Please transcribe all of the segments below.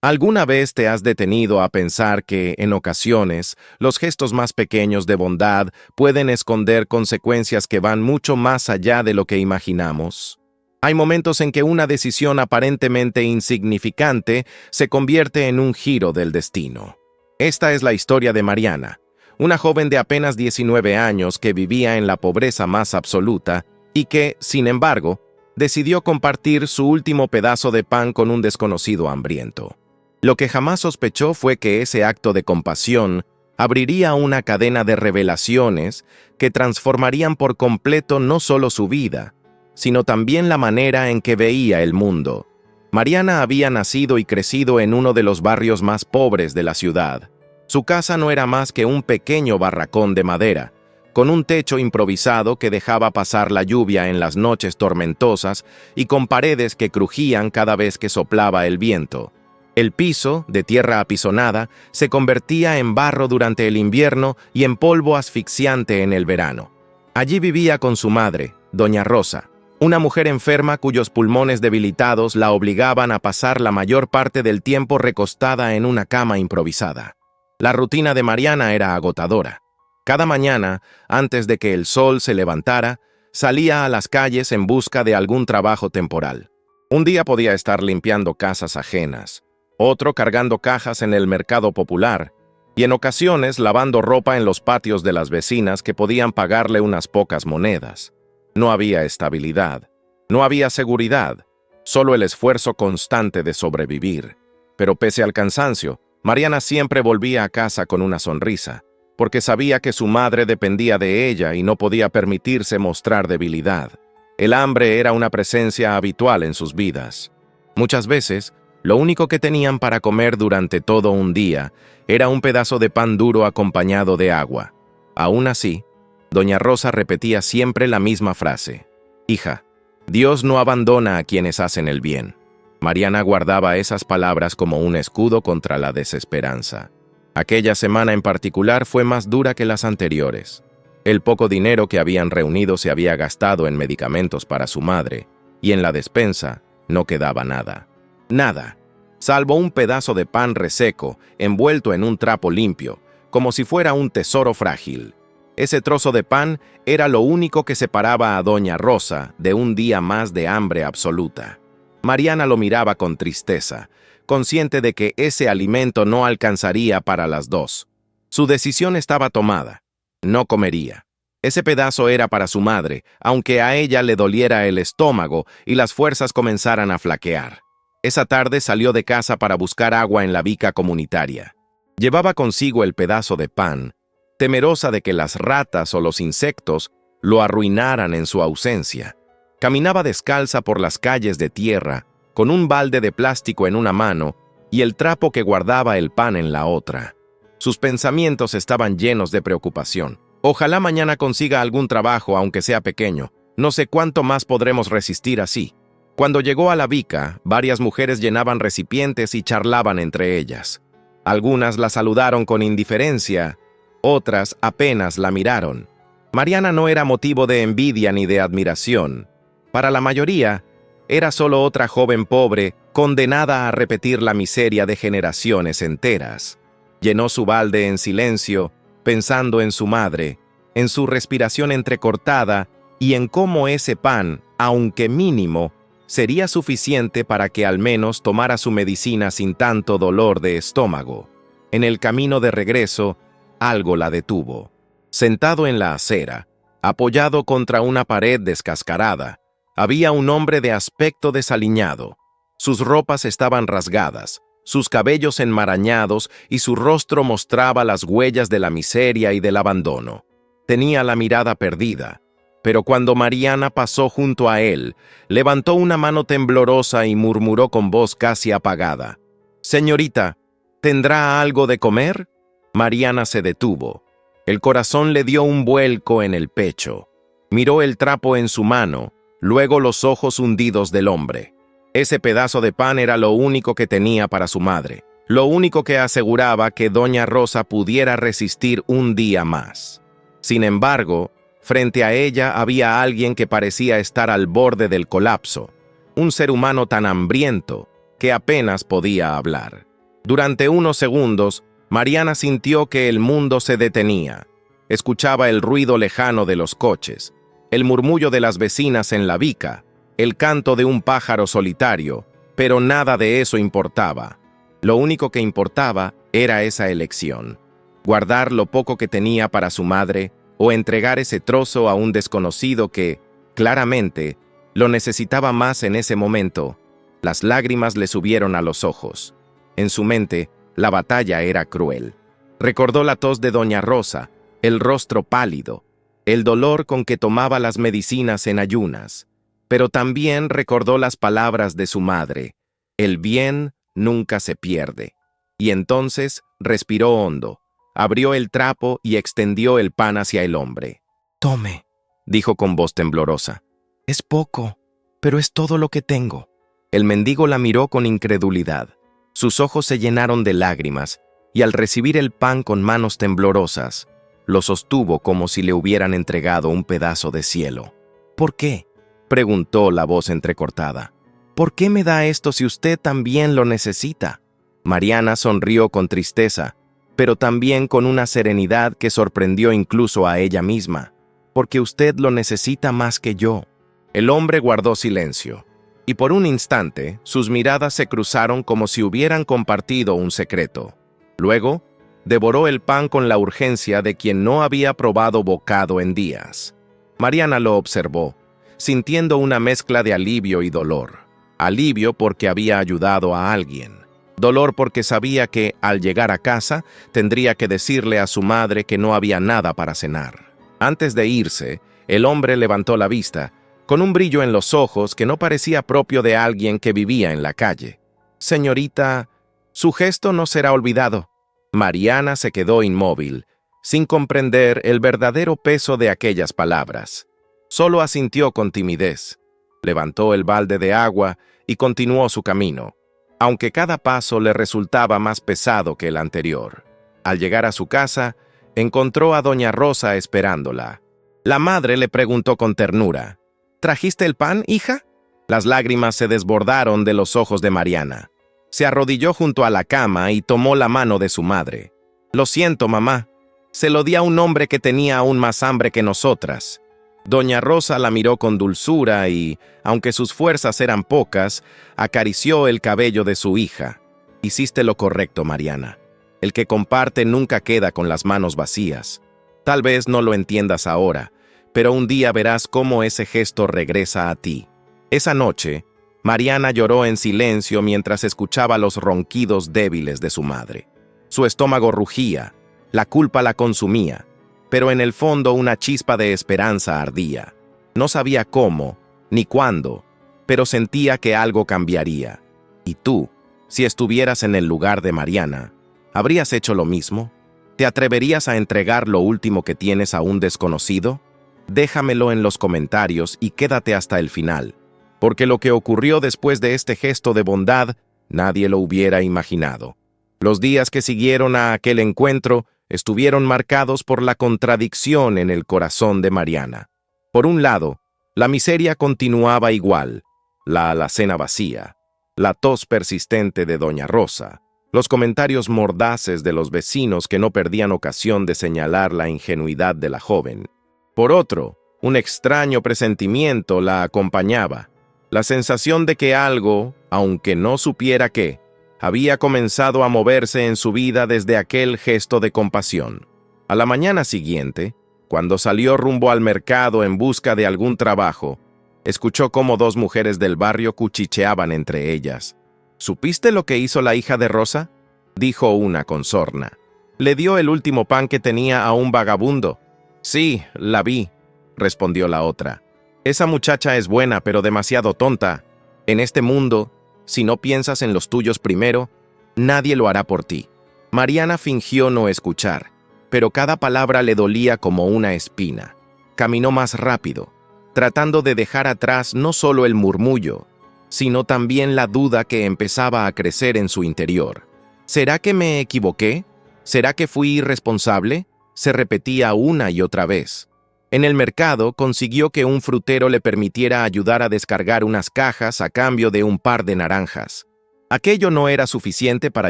¿Alguna vez te has detenido a pensar que, en ocasiones, los gestos más pequeños de bondad pueden esconder consecuencias que van mucho más allá de lo que imaginamos? Hay momentos en que una decisión aparentemente insignificante se convierte en un giro del destino. Esta es la historia de Mariana, una joven de apenas 19 años que vivía en la pobreza más absoluta y que, sin embargo, decidió compartir su último pedazo de pan con un desconocido hambriento. Lo que jamás sospechó fue que ese acto de compasión abriría una cadena de revelaciones que transformarían por completo no solo su vida, sino también la manera en que veía el mundo. Mariana había nacido y crecido en uno de los barrios más pobres de la ciudad. Su casa no era más que un pequeño barracón de madera, con un techo improvisado que dejaba pasar la lluvia en las noches tormentosas y con paredes que crujían cada vez que soplaba el viento. El piso, de tierra apisonada, se convertía en barro durante el invierno y en polvo asfixiante en el verano. Allí vivía con su madre, doña Rosa, una mujer enferma cuyos pulmones debilitados la obligaban a pasar la mayor parte del tiempo recostada en una cama improvisada. La rutina de Mariana era agotadora. Cada mañana, antes de que el sol se levantara, salía a las calles en busca de algún trabajo temporal. Un día podía estar limpiando casas ajenas, otro cargando cajas en el mercado popular, y en ocasiones lavando ropa en los patios de las vecinas que podían pagarle unas pocas monedas. No había estabilidad, no había seguridad, solo el esfuerzo constante de sobrevivir. Pero pese al cansancio, Mariana siempre volvía a casa con una sonrisa, porque sabía que su madre dependía de ella y no podía permitirse mostrar debilidad. El hambre era una presencia habitual en sus vidas. Muchas veces, lo único que tenían para comer durante todo un día era un pedazo de pan duro acompañado de agua. Aún así, doña Rosa repetía siempre la misma frase: «Hija, Dios no abandona a quienes hacen el bien». Mariana guardaba esas palabras como un escudo contra la desesperanza. Aquella semana en particular fue más dura que las anteriores. El poco dinero que habían reunido se había gastado en medicamentos para su madre, y en la despensa no quedaba nada. Nada, salvo un pedazo de pan reseco, envuelto en un trapo limpio, como si fuera un tesoro frágil. Ese trozo de pan era lo único que separaba a doña Rosa de un día más de hambre absoluta. Mariana lo miraba con tristeza, consciente de que ese alimento no alcanzaría para las dos. Su decisión estaba tomada. No comería. Ese pedazo era para su madre, aunque a ella le doliera el estómago y las fuerzas comenzaran a flaquear. Esa tarde salió de casa para buscar agua en la bica comunitaria. Llevaba consigo el pedazo de pan, temerosa de que las ratas o los insectos lo arruinaran en su ausencia. Caminaba descalza por las calles de tierra, con un balde de plástico en una mano y el trapo que guardaba el pan en la otra. Sus pensamientos estaban llenos de preocupación. Ojalá mañana consiga algún trabajo, aunque sea pequeño. No sé cuánto más podremos resistir así. Cuando llegó a la bica, varias mujeres llenaban recipientes y charlaban entre ellas. Algunas la saludaron con indiferencia, otras apenas la miraron. Mariana no era motivo de envidia ni de admiración. Para la mayoría, era solo otra joven pobre, condenada a repetir la miseria de generaciones enteras. Llenó su balde en silencio, pensando en su madre, en su respiración entrecortada y en cómo ese pan, aunque mínimo, sería suficiente para que al menos tomara su medicina sin tanto dolor de estómago. En el camino de regreso, algo la detuvo. Sentado en la acera, apoyado contra una pared descascarada, había un hombre de aspecto desaliñado. Sus ropas estaban rasgadas, sus cabellos enmarañados y su rostro mostraba las huellas de la miseria y del abandono. Tenía la mirada perdida, pero cuando Mariana pasó junto a él, levantó una mano temblorosa y murmuró con voz casi apagada: «Señorita, ¿tendrá algo de comer?». Mariana se detuvo. El corazón le dio un vuelco en el pecho. Miró el trapo en su mano, luego los ojos hundidos del hombre. Ese pedazo de pan era lo único que tenía para su madre, lo único que aseguraba que doña Rosa pudiera resistir un día más. Sin embargo, frente a ella había alguien que parecía estar al borde del colapso, un ser humano tan hambriento que apenas podía hablar. Durante unos segundos, Mariana sintió que el mundo se detenía. Escuchaba el ruido lejano de los coches, el murmullo de las vecinas en la bica, el canto de un pájaro solitario, pero nada de eso importaba. Lo único que importaba era esa elección: guardar lo poco que tenía para su madre o entregar ese trozo a un desconocido que, claramente, lo necesitaba más en ese momento. Las lágrimas le subieron a los ojos. En su mente, la batalla era cruel. Recordó la tos de doña Rosa, el rostro pálido, el dolor con que tomaba las medicinas en ayunas. Pero también recordó las palabras de su madre: el bien nunca se pierde. Y entonces respiró hondo, abrió el trapo y extendió el pan hacia el hombre. «Tome», dijo con voz temblorosa. «Es poco, pero es todo lo que tengo». El mendigo la miró con incredulidad. Sus ojos se llenaron de lágrimas, y al recibir el pan con manos temblorosas, lo sostuvo como si le hubieran entregado un pedazo de cielo. «¿Por qué?», preguntó la voz entrecortada. «¿Por qué me da esto si usted también lo necesita?». Mariana sonrió con tristeza, pero también con una serenidad que sorprendió incluso a ella misma. «Porque usted lo necesita más que yo». El hombre guardó silencio, y por un instante sus miradas se cruzaron como si hubieran compartido un secreto. Luego, devoró el pan con la urgencia de quien no había probado bocado en días. Mariana lo observó, sintiendo una mezcla de alivio y dolor. Alivio porque había ayudado a alguien. Dolor porque sabía que, al llegar a casa, tendría que decirle a su madre que no había nada para cenar. Antes de irse, el hombre levantó la vista, con un brillo en los ojos que no parecía propio de alguien que vivía en la calle. «Señorita, su gesto no será olvidado». Mariana se quedó inmóvil, sin comprender el verdadero peso de aquellas palabras. Solo asintió con timidez. Levantó el balde de agua y continuó su camino, aunque cada paso le resultaba más pesado que el anterior. Al llegar a su casa, encontró a doña Rosa esperándola. La madre le preguntó con ternura: «¿Trajiste el pan, hija?». Las lágrimas se desbordaron de los ojos de Mariana. Se arrodilló junto a la cama y tomó la mano de su madre. «Lo siento, mamá. Se lo di a un hombre que tenía aún más hambre que nosotras». Doña Rosa la miró con dulzura y, aunque sus fuerzas eran pocas, acarició el cabello de su hija. «Hiciste lo correcto, Mariana. El que comparte nunca queda con las manos vacías. Tal vez no lo entiendas ahora, pero un día verás cómo ese gesto regresa a ti». Esa noche, Mariana lloró en silencio mientras escuchaba los ronquidos débiles de su madre. Su estómago rugía, la culpa la consumía, pero en el fondo una chispa de esperanza ardía. No sabía cómo, ni cuándo, pero sentía que algo cambiaría. ¿Y tú, si estuvieras en el lugar de Mariana, habrías hecho lo mismo? ¿Te atreverías a entregar lo último que tienes a un desconocido? Déjamelo en los comentarios y quédate hasta el final, porque lo que ocurrió después de este gesto de bondad, nadie lo hubiera imaginado. Los días que siguieron a aquel encuentro estuvieron marcados por la contradicción en el corazón de Mariana. Por un lado, la miseria continuaba igual, la alacena vacía, la tos persistente de doña Rosa, los comentarios mordaces de los vecinos que no perdían ocasión de señalar la ingenuidad de la joven. Por otro, un extraño presentimiento la acompañaba, la sensación de que algo, aunque no supiera qué, había comenzado a moverse en su vida desde aquel gesto de compasión. A la mañana siguiente, cuando salió rumbo al mercado en busca de algún trabajo, escuchó cómo dos mujeres del barrio cuchicheaban entre ellas. «¿Supiste lo que hizo la hija de Rosa?», dijo una con sorna. «Le dio el último pan que tenía a un vagabundo». «Sí, la vi», respondió la otra. «Esa muchacha es buena, pero demasiado tonta. En este mundo, si no piensas en los tuyos primero, nadie lo hará por ti». Mariana fingió no escuchar, pero cada palabra le dolía como una espina. Caminó más rápido, tratando de dejar atrás no solo el murmullo, sino también la duda que empezaba a crecer en su interior. ¿Será que me equivoqué? ¿Será que fui irresponsable?, se repetía una y otra vez. En el mercado consiguió que un frutero le permitiera ayudar a descargar unas cajas a cambio de un par de naranjas. Aquello no era suficiente para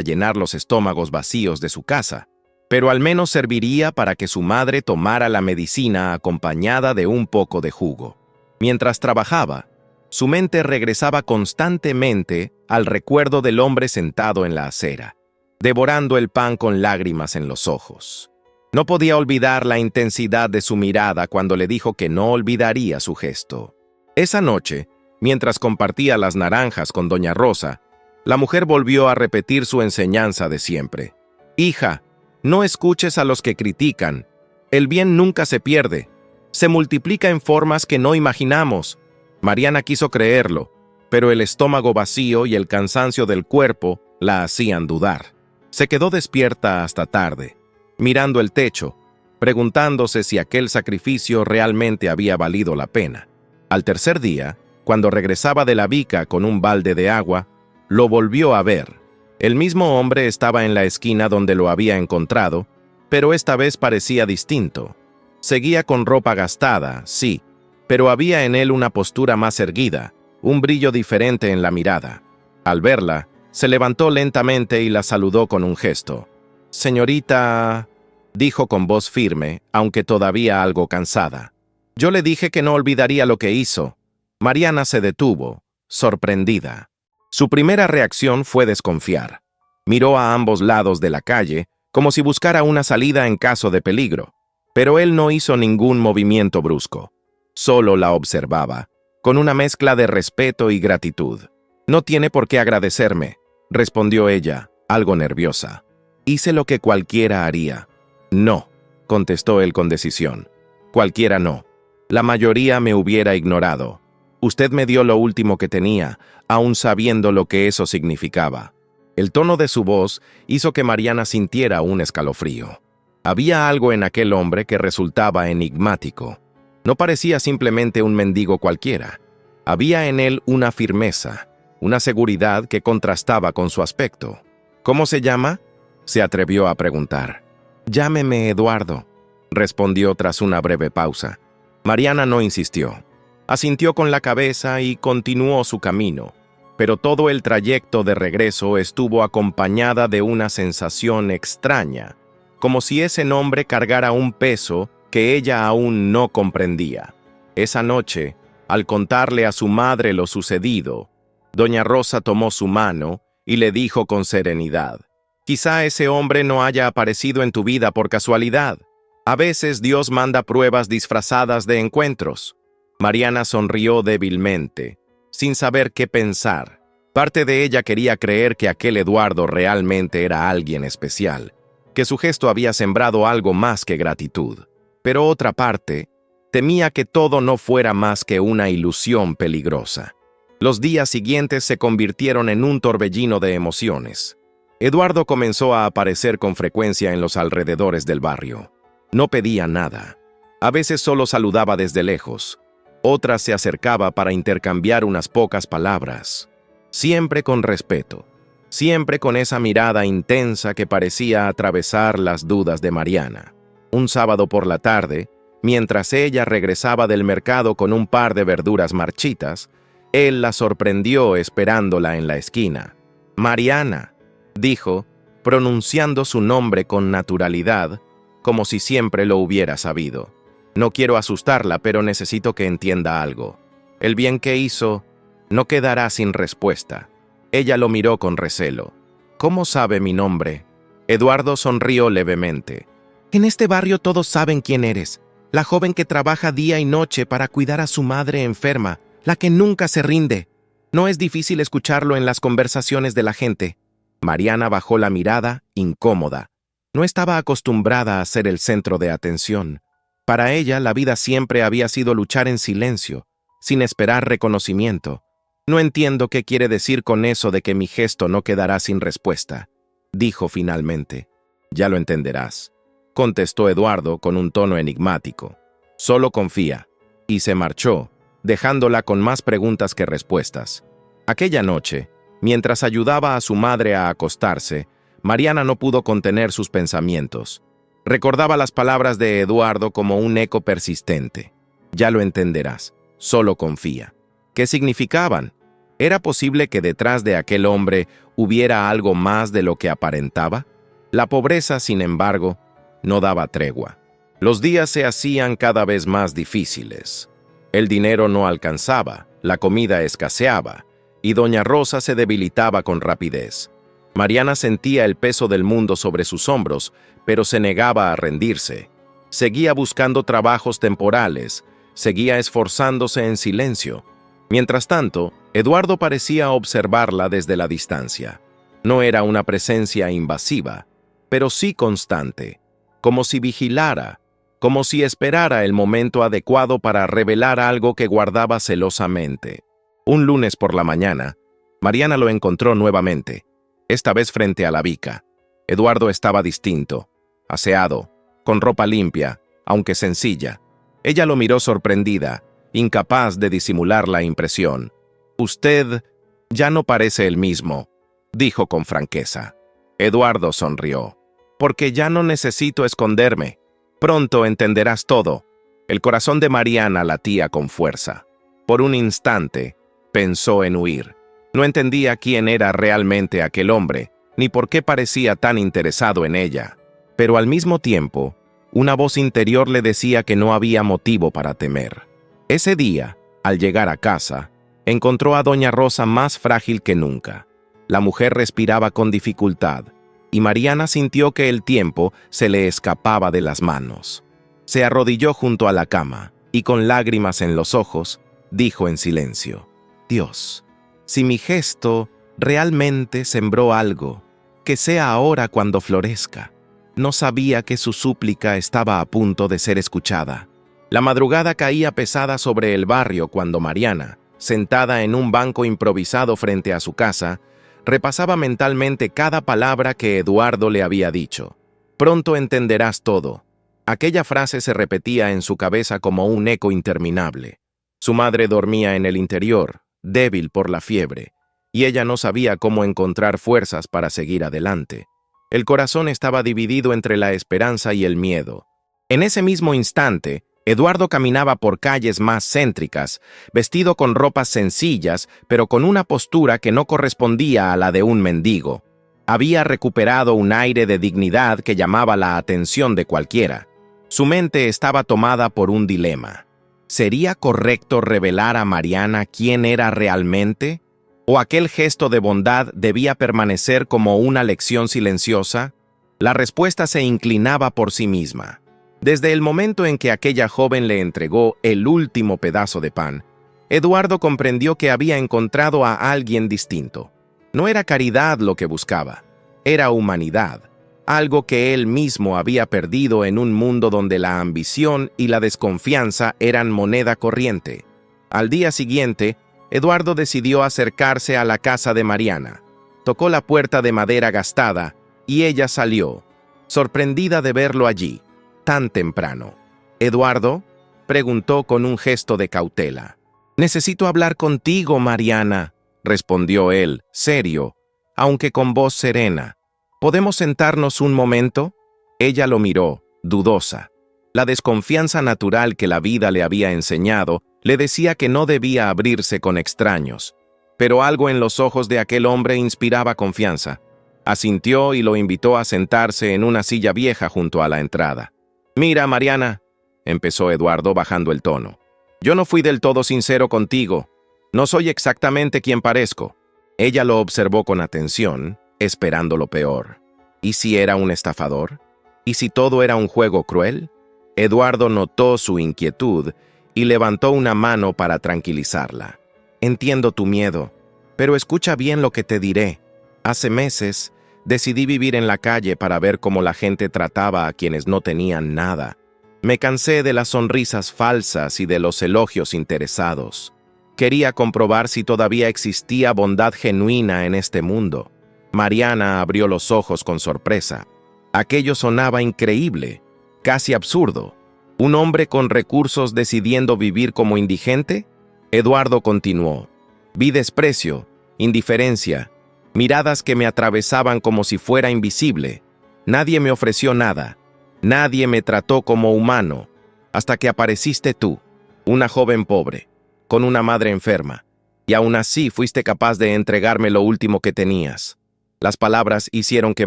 llenar los estómagos vacíos de su casa, pero al menos serviría para que su madre tomara la medicina acompañada de un poco de jugo. Mientras trabajaba, su mente regresaba constantemente al recuerdo del hombre sentado en la acera, devorando el pan con lágrimas en los ojos. No podía olvidar la intensidad de su mirada cuando le dijo que no olvidaría su gesto. Esa noche, mientras compartía las naranjas con doña Rosa, la mujer volvió a repetir su enseñanza de siempre. «Hija, no escuches a los que critican. El bien nunca se pierde. Se multiplica en formas que no imaginamos». Mariana quiso creerlo, pero el estómago vacío y el cansancio del cuerpo la hacían dudar. Se quedó despierta hasta tarde, mirando el techo, preguntándose si aquel sacrificio realmente había valido la pena. Al tercer día, cuando regresaba de la bica con un balde de agua, lo volvió a ver. El mismo hombre estaba en la esquina donde lo había encontrado, pero esta vez parecía distinto. Seguía con ropa gastada, sí, pero había en él una postura más erguida, un brillo diferente en la mirada. Al verla, se levantó lentamente y la saludó con un gesto. «Señorita», dijo con voz firme, aunque todavía algo cansada. «Yo le dije que no olvidaría lo que hizo». Mariana se detuvo, sorprendida. Su primera reacción fue desconfiar. Miró a ambos lados de la calle, como si buscara una salida en caso de peligro, pero él no hizo ningún movimiento brusco. Solo la observaba, con una mezcla de respeto y gratitud. «No tiene por qué agradecerme», respondió ella, algo nerviosa. «Hice lo que cualquiera haría». «No», contestó él con decisión. «Cualquiera no. La mayoría me hubiera ignorado. Usted me dio lo último que tenía, aun sabiendo lo que eso significaba». El tono de su voz hizo que Mariana sintiera un escalofrío. Había algo en aquel hombre que resultaba enigmático. No parecía simplemente un mendigo cualquiera. Había en él una firmeza, una seguridad que contrastaba con su aspecto. «¿Cómo se llama?», se atrevió a preguntar. «Llámeme Eduardo», respondió tras una breve pausa. Mariana no insistió. Asintió con la cabeza y continuó su camino, pero todo el trayecto de regreso estuvo acompañada de una sensación extraña, como si ese nombre cargara un peso que ella aún no comprendía. Esa noche, al contarle a su madre lo sucedido, doña Rosa tomó su mano y le dijo con serenidad: «Quizá ese hombre no haya aparecido en tu vida por casualidad. A veces Dios manda pruebas disfrazadas de encuentros». Mariana sonrió débilmente, sin saber qué pensar. Parte de ella quería creer que aquel Eduardo realmente era alguien especial, que su gesto había sembrado algo más que gratitud. Pero otra parte temía que todo no fuera más que una ilusión peligrosa. Los días siguientes se convirtieron en un torbellino de emociones. Eduardo comenzó a aparecer con frecuencia en los alrededores del barrio. No pedía nada. A veces solo saludaba desde lejos. Otras se acercaba para intercambiar unas pocas palabras. Siempre con respeto. Siempre con esa mirada intensa que parecía atravesar las dudas de Mariana. Un sábado por la tarde, mientras ella regresaba del mercado con un par de verduras marchitas, él la sorprendió esperándola en la esquina. «Mariana», dijo, pronunciando su nombre con naturalidad, como si siempre lo hubiera sabido. «No quiero asustarla, pero necesito que entienda algo. El bien que hizo no quedará sin respuesta». Ella lo miró con recelo. «¿Cómo sabe mi nombre?». Eduardo sonrió levemente. «En este barrio todos saben quién eres. La joven que trabaja día y noche para cuidar a su madre enferma, la que nunca se rinde. No es difícil escucharlo en las conversaciones de la gente». Mariana bajó la mirada, incómoda. No estaba acostumbrada a ser el centro de atención. Para ella, la vida siempre había sido luchar en silencio, sin esperar reconocimiento. «No entiendo qué quiere decir con eso de que mi gesto no quedará sin respuesta», dijo finalmente. «Ya lo entenderás», contestó Eduardo con un tono enigmático. «Solo confía». Y se marchó, dejándola con más preguntas que respuestas. Aquella noche, mientras ayudaba a su madre a acostarse, Mariana no pudo contener sus pensamientos. Recordaba las palabras de Eduardo como un eco persistente. «Ya lo entenderás, solo confía». ¿Qué significaban? ¿Era posible que detrás de aquel hombre hubiera algo más de lo que aparentaba? La pobreza, sin embargo, no daba tregua. Los días se hacían cada vez más difíciles. El dinero no alcanzaba, la comida escaseaba, y doña Rosa se debilitaba con rapidez. Mariana sentía el peso del mundo sobre sus hombros, pero se negaba a rendirse. Seguía buscando trabajos temporales, seguía esforzándose en silencio. Mientras tanto, Eduardo parecía observarla desde la distancia. No era una presencia invasiva, pero sí constante, como si vigilara, como si esperara el momento adecuado para revelar algo que guardaba celosamente. Un lunes por la mañana, Mariana lo encontró nuevamente, esta vez frente a la bica. Eduardo estaba distinto, aseado, con ropa limpia, aunque sencilla. Ella lo miró sorprendida, incapaz de disimular la impresión. «Usted ya no parece el mismo», dijo con franqueza. Eduardo sonrió. «Porque ya no necesito esconderme. Pronto entenderás todo». El corazón de Mariana latía con fuerza. Por un instante, pensó en huir. No entendía quién era realmente aquel hombre, ni por qué parecía tan interesado en ella. Pero al mismo tiempo, una voz interior le decía que no había motivo para temer. Ese día, al llegar a casa, encontró a doña Rosa más frágil que nunca. La mujer respiraba con dificultad, y Mariana sintió que el tiempo se le escapaba de las manos. Se arrodilló junto a la cama, y con lágrimas en los ojos, dijo en silencio: «Dios, si mi gesto realmente sembró algo, que sea ahora cuando florezca». No sabía que su súplica estaba a punto de ser escuchada. La madrugada caía pesada sobre el barrio cuando Mariana, sentada en un banco improvisado frente a su casa, repasaba mentalmente cada palabra que Eduardo le había dicho. «Pronto entenderás todo». Aquella frase se repetía en su cabeza como un eco interminable. Su madre dormía en el interior, débil por la fiebre, y ella no sabía cómo encontrar fuerzas para seguir adelante. El corazón estaba dividido entre la esperanza y el miedo. En ese mismo instante, Eduardo caminaba por calles más céntricas, vestido con ropas sencillas, pero con una postura que no correspondía a la de un mendigo. Había recuperado un aire de dignidad que llamaba la atención de cualquiera. Su mente estaba tomada por un dilema. ¿Sería correcto revelar a Mariana quién era realmente? ¿O aquel gesto de bondad debía permanecer como una lección silenciosa? La respuesta se inclinaba por sí misma. Desde el momento en que aquella joven le entregó el último pedazo de pan, Eduardo comprendió que había encontrado a alguien distinto. No era caridad lo que buscaba, era humanidad, algo que él mismo había perdido en un mundo donde la ambición y la desconfianza eran moneda corriente. Al día siguiente, Eduardo decidió acercarse a la casa de Mariana. Tocó la puerta de madera gastada y ella salió, sorprendida de verlo allí, tan temprano. «¿Eduardo?», preguntó con un gesto de cautela. «Necesito hablar contigo, Mariana», respondió él, serio, aunque con voz serena. «¿Podemos sentarnos un momento?». Ella lo miró, dudosa. La desconfianza natural que la vida le había enseñado le decía que no debía abrirse con extraños, pero algo en los ojos de aquel hombre inspiraba confianza. Asintió y lo invitó a sentarse en una silla vieja junto a la entrada. «Mira, Mariana», empezó Eduardo bajando el tono, «yo no fui del todo sincero contigo. No soy exactamente quien parezco». Ella lo observó con atención, esperando lo peor. ¿Y si era un estafador? ¿Y si todo era un juego cruel? Eduardo notó su inquietud y levantó una mano para tranquilizarla. «Entiendo tu miedo, pero escucha bien lo que te diré. Hace meses decidí vivir en la calle para ver cómo la gente trataba a quienes no tenían nada. Me cansé de las sonrisas falsas y de los elogios interesados. Quería comprobar si todavía existía bondad genuina en este mundo». Mariana abrió los ojos con sorpresa. Aquello sonaba increíble, casi absurdo. ¿Un hombre con recursos decidiendo vivir como indigente? Eduardo continuó. «Vi desprecio, indiferencia, miradas que me atravesaban como si fuera invisible. Nadie me ofreció nada. Nadie me trató como humano, hasta que apareciste tú, una joven pobre, con una madre enferma. Y aún así fuiste capaz de entregarme lo último que tenías. Las palabras hicieron que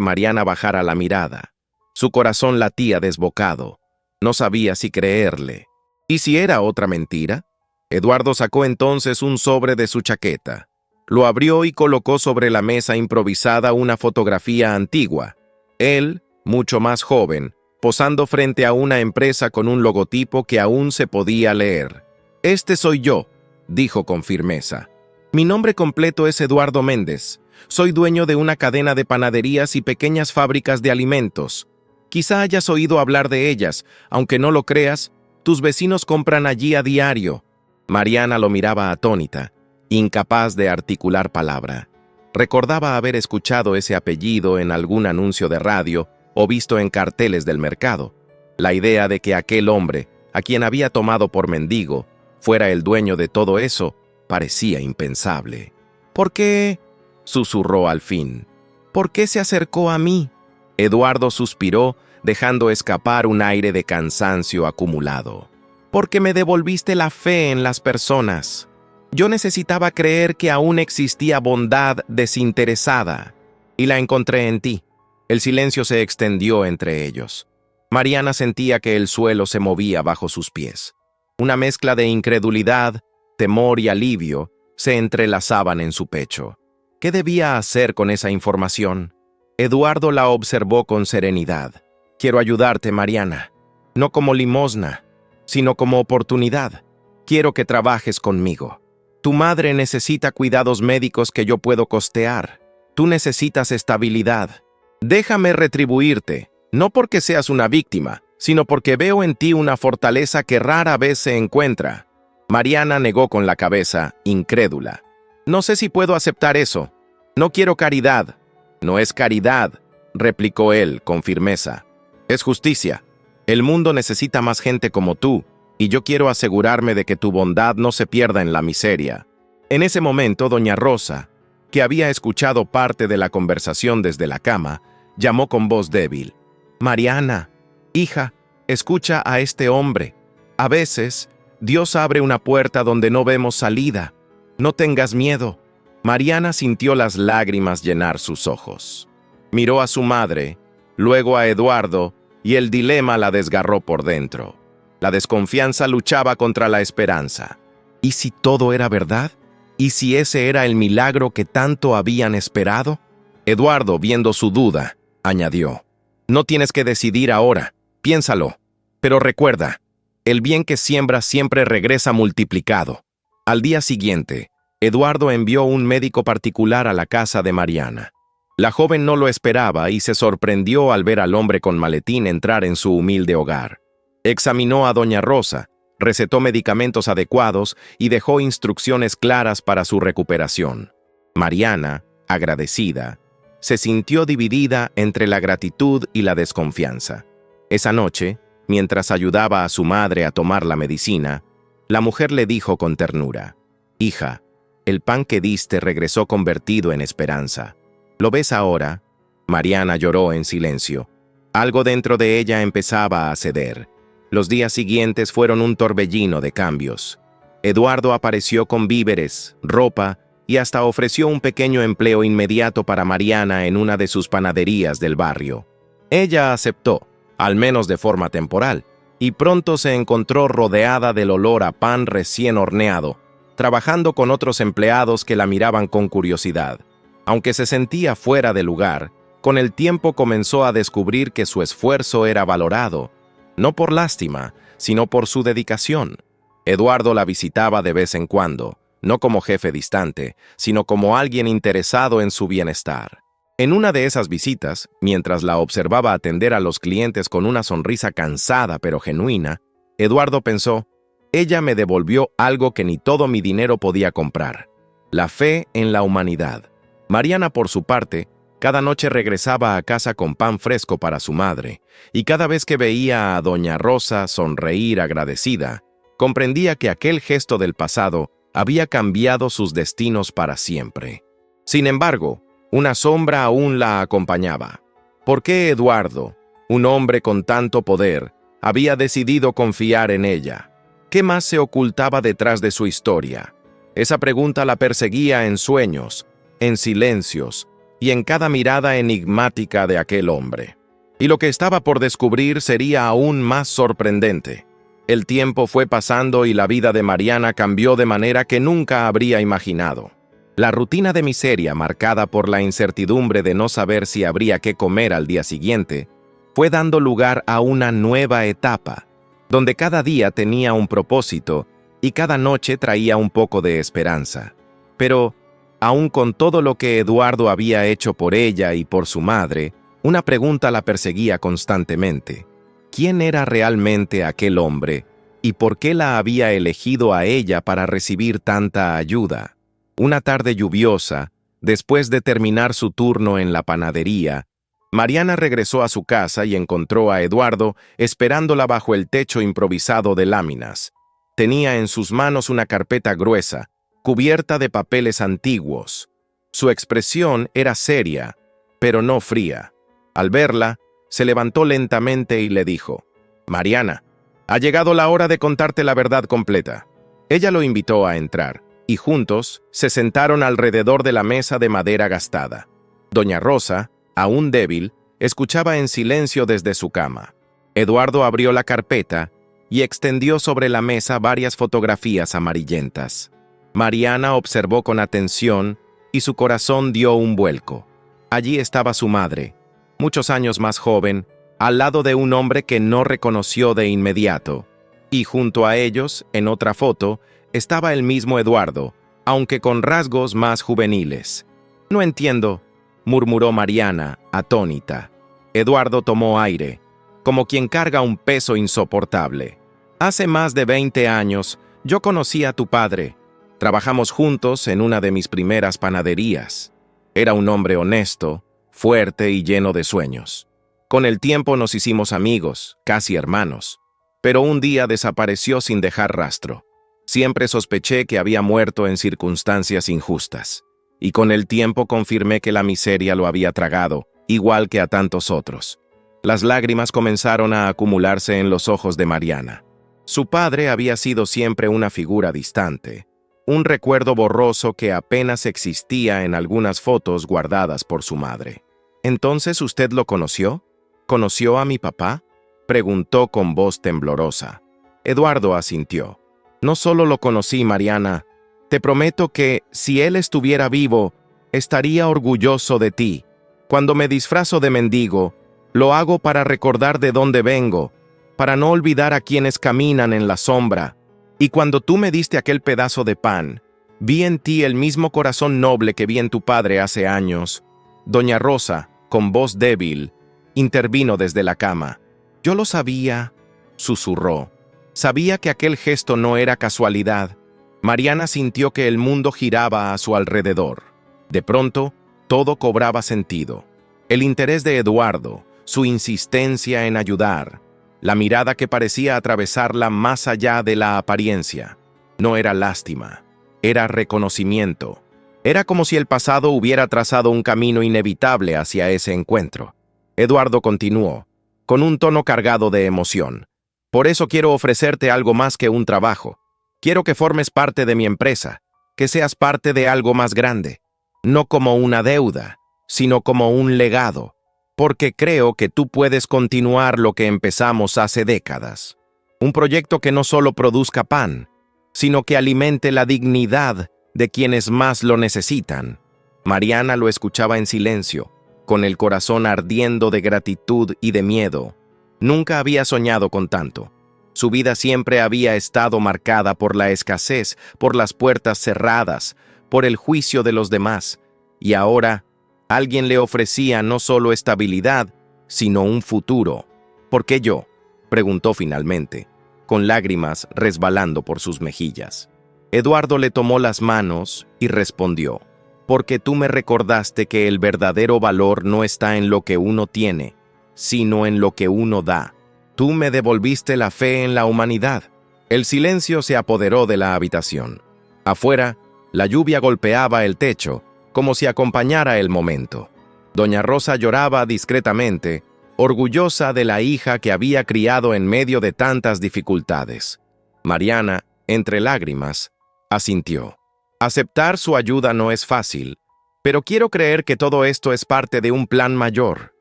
Mariana bajara la mirada. Su corazón latía desbocado. No sabía si creerle. ¿Y si era otra mentira? Eduardo sacó entonces un sobre de su chaqueta. Lo abrió y colocó sobre la mesa improvisada una fotografía antigua. Él, mucho más joven, posando frente a una empresa con un logotipo que aún se podía leer. «Este soy yo», dijo con firmeza. «Mi nombre completo es Eduardo Méndez. Soy dueño de una cadena de panaderías y pequeñas fábricas de alimentos. Quizá hayas oído hablar de ellas, aunque no lo creas, tus vecinos compran allí a diario». Mariana lo miraba atónita, incapaz de articular palabra. Recordaba haber escuchado ese apellido en algún anuncio de radio o visto en carteles del mercado. La idea de que aquel hombre, a quien había tomado por mendigo, fuera el dueño de todo eso, parecía impensable. «¿Por qué?», susurró al fin. «¿Por qué se acercó a mí?». Eduardo suspiró, dejando escapar un aire de cansancio acumulado. «Porque me devolviste la fe en las personas. Yo necesitaba creer que aún existía bondad desinteresada, y la encontré en ti». El silencio se extendió entre ellos. Mariana sentía que el suelo se movía bajo sus pies. Una mezcla de incredulidad, temor y alivio se entrelazaban en su pecho. ¿Qué debía hacer con esa información? Eduardo la observó con serenidad. «Quiero ayudarte, Mariana. No como limosna, sino como oportunidad. Quiero que trabajes conmigo. Tu madre necesita cuidados médicos que yo puedo costear. Tú necesitas estabilidad. Déjame retribuirte, no porque seas una víctima, sino porque veo en ti una fortaleza que rara vez se encuentra». Mariana negó con la cabeza, incrédula. «No sé si puedo aceptar eso. No quiero caridad». «No es caridad», replicó él con firmeza. «Es justicia. El mundo necesita más gente como tú, y yo quiero asegurarme de que tu bondad no se pierda en la miseria». En ese momento, doña Rosa, que había escuchado parte de la conversación desde la cama, llamó con voz débil. «Mariana, hija, escucha a este hombre. A veces, Dios abre una puerta donde no vemos salida. No tengas miedo». Mariana sintió las lágrimas llenar sus ojos. Miró a su madre, luego a Eduardo, y el dilema la desgarró por dentro. La desconfianza luchaba contra la esperanza. ¿Y si todo era verdad? ¿Y si ese era el milagro que tanto habían esperado? Eduardo, viendo su duda, añadió: «No tienes que decidir ahora, piénsalo. Pero recuerda, el bien que siembra siempre regresa multiplicado». Al día siguiente, Eduardo envió un médico particular a la casa de Mariana. La joven no lo esperaba y se sorprendió al ver al hombre con maletín entrar en su humilde hogar. Examinó a doña Rosa, recetó medicamentos adecuados y dejó instrucciones claras para su recuperación. Mariana, agradecida, se sintió dividida entre la gratitud y la desconfianza. Esa noche, mientras ayudaba a su madre a tomar la medicina, la mujer le dijo con ternura: «Hija, el pan que diste regresó convertido en esperanza. ¿Lo ves ahora?». Mariana lloró en silencio. Algo dentro de ella empezaba a ceder. Los días siguientes fueron un torbellino de cambios. Eduardo apareció con víveres, ropa y hasta ofreció un pequeño empleo inmediato para Mariana en una de sus panaderías del barrio. Ella aceptó, al menos de forma temporal, y pronto se encontró rodeada del olor a pan recién horneado, trabajando con otros empleados que la miraban con curiosidad. Aunque se sentía fuera de lugar, con el tiempo comenzó a descubrir que su esfuerzo era valorado, no por lástima, sino por su dedicación. Eduardo la visitaba de vez en cuando, no como jefe distante, sino como alguien interesado en su bienestar. En una de esas visitas, mientras la observaba atender a los clientes con una sonrisa cansada pero genuina, Eduardo pensó: «Ella me devolvió algo que ni todo mi dinero podía comprar: la fe en la humanidad». Mariana, por su parte, cada noche regresaba a casa con pan fresco para su madre, y cada vez que veía a doña Rosa sonreír agradecida, comprendía que aquel gesto del pasado había cambiado sus destinos para siempre. Sin embargo, una sombra aún la acompañaba. ¿Por qué Eduardo, un hombre con tanto poder, había decidido confiar en ella? ¿Qué más se ocultaba detrás de su historia? Esa pregunta la perseguía en sueños, en silencios y en cada mirada enigmática de aquel hombre. Y lo que estaba por descubrir sería aún más sorprendente. El tiempo fue pasando y la vida de Mariana cambió de manera que nunca habría imaginado. La rutina de miseria, marcada por la incertidumbre de no saber si habría qué comer al día siguiente, fue dando lugar a una nueva etapa, donde cada día tenía un propósito y cada noche traía un poco de esperanza. Pero, aun con todo lo que Eduardo había hecho por ella y por su madre, una pregunta la perseguía constantemente. ¿Quién era realmente aquel hombre y por qué la había elegido a ella para recibir tanta ayuda? Una tarde lluviosa, después de terminar su turno en la panadería, Mariana regresó a su casa y encontró a Eduardo esperándola bajo el techo improvisado de láminas. Tenía en sus manos una carpeta gruesa, cubierta de papeles antiguos. Su expresión era seria, pero no fría. Al verla, se levantó lentamente y le dijo: «Mariana, ha llegado la hora de contarte la verdad completa». Ella lo invitó a entrar, y juntos se sentaron alrededor de la mesa de madera gastada. Doña Rosa, aún débil, escuchaba en silencio desde su cama. Eduardo abrió la carpeta y extendió sobre la mesa varias fotografías amarillentas. Mariana observó con atención y su corazón dio un vuelco. Allí estaba su madre, muchos años más joven, al lado de un hombre que no reconoció de inmediato. Y junto a ellos, en otra foto, estaba el mismo Eduardo, aunque con rasgos más juveniles. «No entiendo», murmuró Mariana, atónita. Eduardo tomó aire, como quien carga un peso insoportable. «Hace más de 20 años, yo conocí a tu padre. Trabajamos juntos en una de mis primeras panaderías. Era un hombre honesto, fuerte y lleno de sueños. Con el tiempo nos hicimos amigos, casi hermanos. Pero un día desapareció sin dejar rastro. Siempre sospeché que había muerto en circunstancias injustas. Y con el tiempo confirmé que la miseria lo había tragado, igual que a tantos otros». Las lágrimas comenzaron a acumularse en los ojos de Mariana. Su padre había sido siempre una figura distante, un recuerdo borroso que apenas existía en algunas fotos guardadas por su madre. «¿Entonces usted lo conoció? ¿Conoció a mi papá?», preguntó con voz temblorosa. Eduardo asintió. «No solo lo conocí, Mariana. Te prometo que, si él estuviera vivo, estaría orgulloso de ti. Cuando me disfrazo de mendigo, lo hago para recordar de dónde vengo, para no olvidar a quienes caminan en la sombra. Y cuando tú me diste aquel pedazo de pan, vi en ti el mismo corazón noble que vi en tu padre hace años». Doña Rosa, con voz débil, intervino desde la cama. «Yo lo sabía», susurró. «Sabía que aquel gesto no era casualidad». Mariana sintió que el mundo giraba a su alrededor. De pronto, todo cobraba sentido. El interés de Eduardo, su insistencia en ayudar, la mirada que parecía atravesarla más allá de la apariencia. No era lástima, era reconocimiento. Era como si el pasado hubiera trazado un camino inevitable hacia ese encuentro. Eduardo continuó, con un tono cargado de emoción. «Por eso quiero ofrecerte algo más que un trabajo. Quiero que formes parte de mi empresa, que seas parte de algo más grande. No como una deuda, sino como un legado. Porque creo que tú puedes continuar lo que empezamos hace décadas. Un proyecto que no solo produzca pan, sino que alimente la dignidad de quienes más lo necesitan». Mariana lo escuchaba en silencio, con el corazón ardiendo de gratitud y de miedo. Nunca había soñado con tanto. Su vida siempre había estado marcada por la escasez, por las puertas cerradas, por el juicio de los demás. Y ahora, alguien le ofrecía no solo estabilidad, sino un futuro. «¿Por qué yo?», preguntó finalmente, con lágrimas resbalando por sus mejillas. Eduardo le tomó las manos y respondió: «Porque tú me recordaste que el verdadero valor no está en lo que uno tiene, sino en lo que uno da. Tú me devolviste la fe en la humanidad». El silencio se apoderó de la habitación. Afuera, la lluvia golpeaba el techo, como si acompañara el momento. Doña Rosa lloraba discretamente, orgullosa de la hija que había criado en medio de tantas dificultades. Mariana, entre lágrimas, asintió. Aceptar su ayuda no es fácil, pero quiero creer que todo esto es parte de un plan mayor.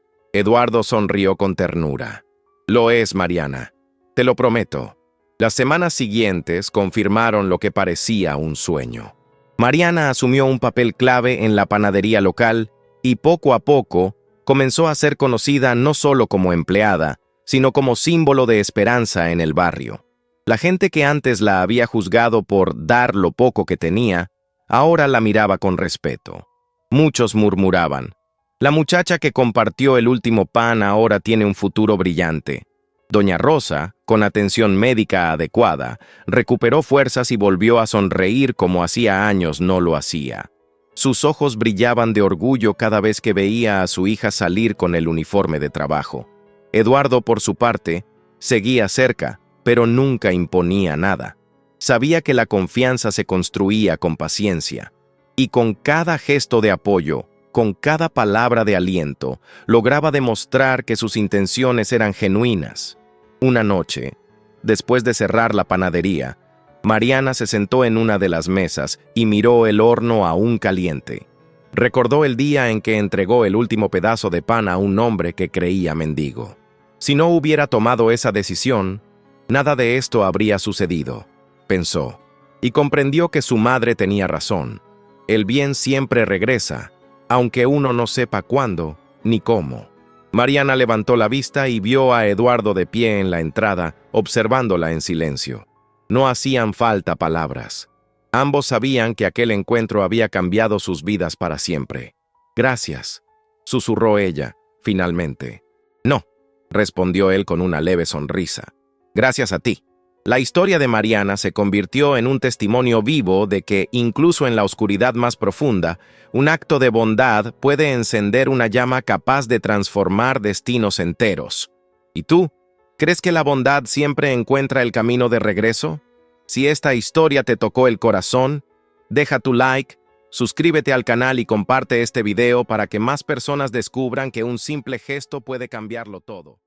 Eduardo sonrió con ternura. Lo es, Mariana. Te lo prometo. Las semanas siguientes confirmaron lo que parecía un sueño. Mariana asumió un papel clave en la panadería local y poco a poco comenzó a ser conocida no solo como empleada, sino como símbolo de esperanza en el barrio. La gente que antes la había juzgado por dar lo poco que tenía, ahora la miraba con respeto. Muchos murmuraban: la muchacha que compartió el último pan ahora tiene un futuro brillante. Doña Rosa, con atención médica adecuada, recuperó fuerzas y volvió a sonreír como hacía años no lo hacía. Sus ojos brillaban de orgullo cada vez que veía a su hija salir con el uniforme de trabajo. Eduardo, por su parte, seguía cerca, pero nunca imponía nada. Sabía que la confianza se construía con paciencia, y con cada gesto de apoyo, con cada palabra de aliento, lograba demostrar que sus intenciones eran genuinas. Una noche, después de cerrar la panadería, Mariana se sentó en una de las mesas y miró el horno aún caliente. Recordó el día en que entregó el último pedazo de pan a un hombre que creía mendigo. Si no hubiera tomado esa decisión, nada de esto habría sucedido, pensó, y comprendió que su madre tenía razón. El bien siempre regresa, aunque uno no sepa cuándo ni cómo. Mariana levantó la vista y vio a Eduardo de pie en la entrada, observándola en silencio. No hacían falta palabras. Ambos sabían que aquel encuentro había cambiado sus vidas para siempre. «Gracias», susurró ella, finalmente. «No», respondió él con una leve sonrisa. «Gracias a ti». La historia de Mariana se convirtió en un testimonio vivo de que, incluso en la oscuridad más profunda, un acto de bondad puede encender una llama capaz de transformar destinos enteros. ¿Y tú? ¿Crees que la bondad siempre encuentra el camino de regreso? Si esta historia te tocó el corazón, deja tu like, suscríbete al canal y comparte este video para que más personas descubran que un simple gesto puede cambiarlo todo.